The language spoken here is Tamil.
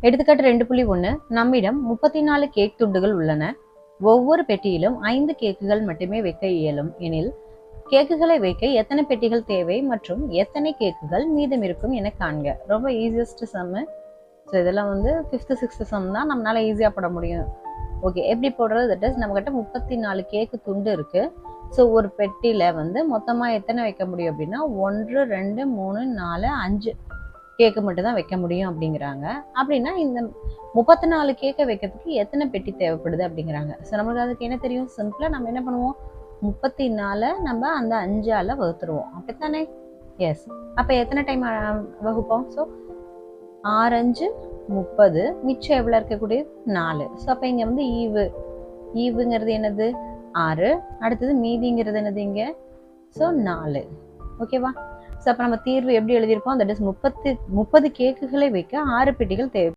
எடுத்துக்காட்டு 2.1 நம்மிடம் 34 கேக் துண்டுகள் உள்ளன. ஒவ்வொரு பெட்டியிலும் 5 கேக்குகள் மட்டுமே வைக்க இயலும் எனில் கேக்குகளை வைக்க எத்தனை பெட்டிகள் தேவை மற்றும் எத்தனை கேக்குகள் மீதம் இருக்கும் என காண்க. ரொம்ப ஈஸியஸ்ட் சம்மு. ஸோ இதெல்லாம் வந்து 5th 6th சம் தான், நம்மளால ஈஸியாக போட முடியும். ஓகே, எப்படி போடுறது? தட் இஸ் நம்மகிட்ட 34 கேக்கு துண்டு இருக்கு. ஸோ ஒரு பெட்டியில் வந்து மொத்தமாக எத்தனை வைக்க முடியும் அப்படின்னா 1 2 3 4 5 கேக்கு மட்டும் தான் வைக்க முடியும் அப்படிங்கிறாங்க. அப்படின்னா இந்த 34 கேக்கை வைக்கிறதுக்கு எத்தனை பெட்டி தேவைப்படுது அப்படிங்கிறாங்க. ஸோ நம்மளுக்கு அதுக்கு என்ன தெரியும்? சிம்பிளாக நம்ம என்ன பண்ணுவோம், 34 நம்ம அந்த 5ஆல் வகுத்துருவோம், அப்படித்தானே? எஸ். அப்போ எத்தனை டைம் வகுப்போம்? ஸோ 6 5 30, மிச்சம் எவ்வளோ இருக்கக்கூடிய 4. ஸோ அப்போ இங்கே வந்து ஈவுங்கிறது என்னது? 6. அடுத்தது மீதிங்கிறது என்னது இங்கே? ஸோ 4. ஓகேவா? ஸோ அப்போ நம்ம தீர்வு எப்படி எழுதியிருப்போம்? தட் இஸ் 30 கேக்குகளை வைக்க 6 பெட்டிகள் தேவை.